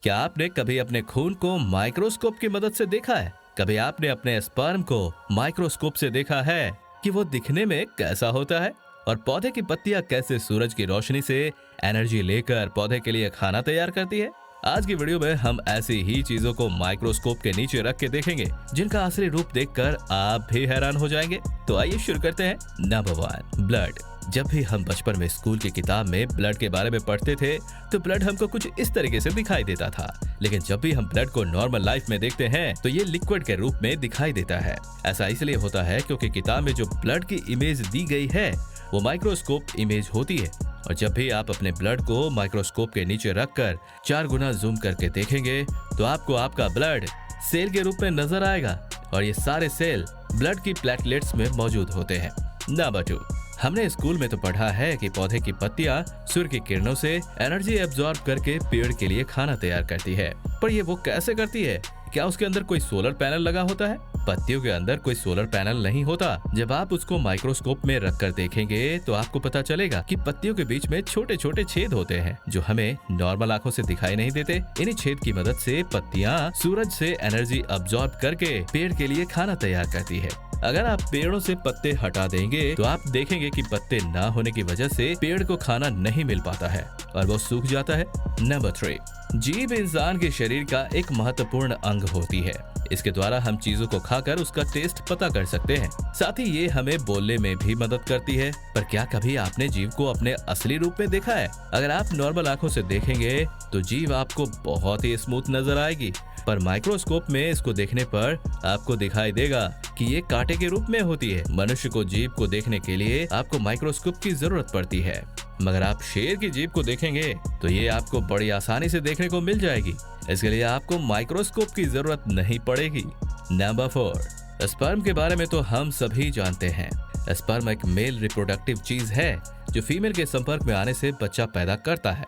क्या आपने कभी अपने खून को माइक्रोस्कोप की मदद से देखा है? कभी आपने अपने स्पर्म को माइक्रोस्कोप से देखा है कि वो दिखने में कैसा होता है? और पौधे की पत्तियां कैसे सूरज की रोशनी से एनर्जी लेकर पौधे के लिए खाना तैयार करती है? आज की वीडियो में हम ऐसी ही चीजों को माइक्रोस्कोप के नीचे रख के देखेंगे जिनका असली रूप देखकर आप भी हैरान हो जाएंगे। तो आइए शुरू करते हैं। Number 1, blood. जब भी हम बचपन में स्कूल की किताब में ब्लड के बारे में पढ़ते थे तो ब्लड हमको कुछ इस तरीके से दिखाई देता था, लेकिन जब भी हम ब्लड को नॉर्मल लाइफ में देखते हैं तो ये लिक्विड के रूप में दिखाई देता है। ऐसा इसलिए होता है क्योंकि किताब में जो ब्लड की इमेज दी गई है वो माइक्रोस्कोप इमेज होती है, और जब भी आप अपने ब्लड को माइक्रोस्कोप के नीचे रखकर 4 गुना जूम करके देखेंगे तो आपको आपका ब्लड सेल के रूप में नजर आएगा, और ये सारे सेल ब्लड की प्लेटलेट्स में मौजूद होते हैं। नंबर 2, हमने स्कूल में तो पढ़ा है कि पौधे की पत्तियां सूर्य की किरणों से एनर्जी एब्जॉर्ब करके पेड़ के लिए खाना तैयार करती है, पर ये वो कैसे करती है? क्या उसके अंदर कोई सोलर पैनल लगा होता है? पत्तियों के अंदर कोई सोलर पैनल नहीं होता। जब आप उसको माइक्रोस्कोप में रखकर देखेंगे तो आपको पता चलेगा कि पत्तियों के बीच में छोटे छोटे छेद होते हैं जो हमें नॉर्मल आंखों से दिखाई नहीं देते। इन्हीं छेद की मदद से पत्तियां सूरज से एनर्जी अब्सॉर्ब करके पेड़ के लिए खाना तैयार करती है। अगर आप पेड़ों से पत्ते हटा देंगे तो आप देखेंगे कि पत्ते ना होने की वजह से पेड़ को खाना नहीं मिल पाता है और वो सूख जाता है। नंबर 3, जीभ इंसान के शरीर का एक महत्वपूर्ण अंग होती है। इसके द्वारा हम चीजों को खाकर उसका टेस्ट पता कर सकते हैं। साथ ही ये हमें बोलने में भी मदद करती है। पर क्या कभी आपने जीभ को अपने असली रूप में देखा है? अगर आप नॉर्मल आंखों से देखेंगे तो जीभ आपको बहुत ही स्मूथ नजर आएगी, पर माइक्रोस्कोप में इसको देखने पर आपको दिखाई देगा कि ये कांटे के रूप में होती है। मनुष्य को जीभ को देखने के लिए आपको माइक्रोस्कोप की जरूरत पड़ती है, मगर आप शेर की जीभ को देखेंगे तो ये आपको बड़ी आसानी से देखने को मिल जाएगी। इसके लिए आपको माइक्रोस्कोप की जरूरत नहीं पड़ेगी। नंबर 4, स्पर्म के बारे में तो हम सभी जानते हैं। स्पर्म एक मेल रिप्रोडक्टिव चीज है जो फीमेल के संपर्क में आने से बच्चा पैदा करता है।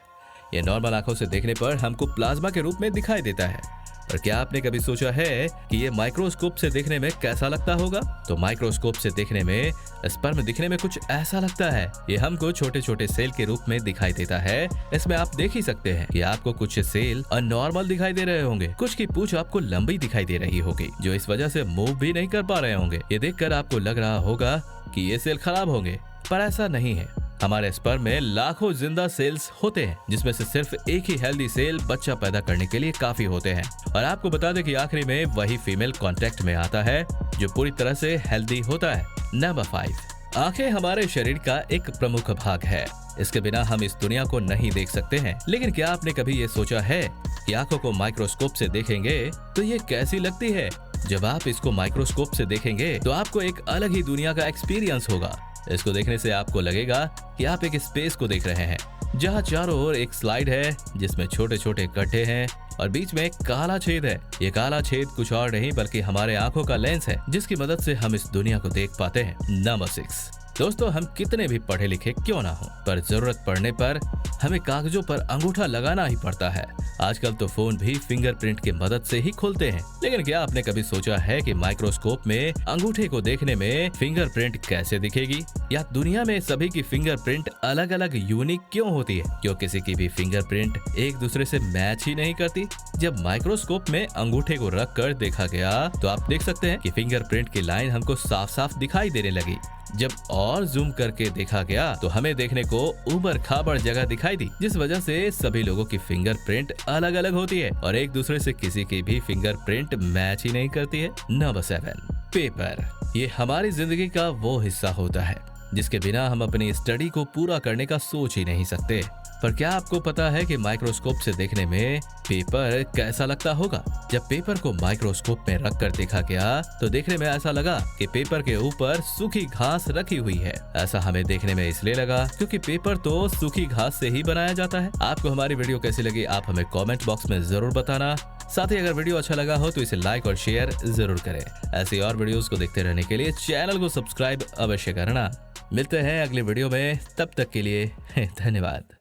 ये नॉर्मल आंखों से देखने पर हमको प्लाज्मा के रूप में दिखाई देता है, पर क्या आपने कभी सोचा है कि ये माइक्रोस्कोप से देखने में कैसा लगता होगा? तो माइक्रोस्कोप से देखने में स्पर्म दिखने में कुछ ऐसा लगता है। ये हमको छोटे छोटे सेल के रूप में दिखाई देता है। इसमें आप देख ही सकते हैं कि आपको कुछ सेल अनॉर्मल दिखाई दे रहे होंगे, कुछ की पूंछ आपको लंबी दिखाई दे रही होगी जो इस वजह से मूव भी नहीं कर पा रहे होंगे। ये देखकर आपको लग रहा होगा कि ये सेल खराब होंगे, पर ऐसा नहीं है। हमारे स्पर्म में लाखों जिंदा सेल्स होते हैं जिसमें से सिर्फ एक ही हेल्दी सेल बच्चा पैदा करने के लिए काफी होते हैं। और आपको बता दें कि आखिरी में वही फीमेल कांटेक्ट में आता है जो पूरी तरह से हेल्दी होता है। नंबर 5, आंखें हमारे शरीर का एक प्रमुख भाग है। इसके बिना हम इस दुनिया को नहीं देख सकते हैं। लेकिन क्या आपने कभी ये सोचा है कि आंखों को माइक्रोस्कोप से देखेंगे तो ये कैसी लगती है? जब आप इसको माइक्रोस्कोप से देखेंगे तो आपको एक अलग ही दुनिया का एक्सपीरियंस होगा। इसको देखने से आपको लगेगा कि आप एक स्पेस को देख रहे हैं जहां चारों ओर एक स्लाइड है जिसमें छोटे छोटे गड्ढे हैं और बीच में एक काला छेद है। ये काला छेद कुछ और नहीं बल्कि हमारे आंखों का लेंस है जिसकी मदद से हम इस दुनिया को देख पाते हैं। नंबर 6, दोस्तों हम कितने भी पढ़े लिखे क्यों ना हो, पर जरूरत पड़ने पर हमें कागजों पर अंगूठा लगाना ही पड़ता है। आजकल तो फोन भी फिंगरप्रिंट की मदद से ही खुलते हैं। लेकिन क्या आपने कभी सोचा है कि माइक्रोस्कोप में अंगूठे को देखने में फिंगरप्रिंट कैसे दिखेगी? या दुनिया में सभी की फिंगरप्रिंट अलग अलग यूनिक क्यों होती है? क्यों किसी की भी फिंगरप्रिंट एक दूसरे से मैच ही नहीं करती? जब माइक्रोस्कोप में अंगूठे को रख कर देखा गया तो आप देख सकते हैं कि फिंगरप्रिंट की लाइन हमको साफ साफ दिखाई देने लगी। जब और जूम करके देखा गया तो हमें देखने को उबड़ खाबड़ जगह दिखाई दी, जिस वजह से सभी लोगों की फिंगरप्रिंट अलग अलग होती है और एक दूसरे से किसी की भी फिंगरप्रिंट मैच ही नहीं करती है। Number 7, paper. ये हमारी जिंदगी का वो हिस्सा होता है जिसके बिना हम अपनी स्टडी को पूरा करने का सोच ही नहीं सकते। पर क्या आपको पता है कि माइक्रोस्कोप से देखने में पेपर कैसा लगता होगा? जब पेपर को माइक्रोस्कोप में रखकर देखा गया तो देखने में ऐसा लगा कि पेपर के ऊपर सूखी घास रखी हुई है। ऐसा हमें देखने में इसलिए लगा क्योंकि पेपर तो सूखी घास से ही बनाया जाता है। आपको हमारी वीडियो कैसी लगी आप हमें कमेंट बॉक्स में जरूर बताना। साथ ही अगर वीडियो अच्छा लगा हो तो इसे लाइक और शेयर जरूर करें। ऐसी और वीडियोस को देखते रहने के लिए चैनल को सब्सक्राइब अवश्य करना। मिलते हैं अगली वीडियो में, तब तक के लिए धन्यवाद।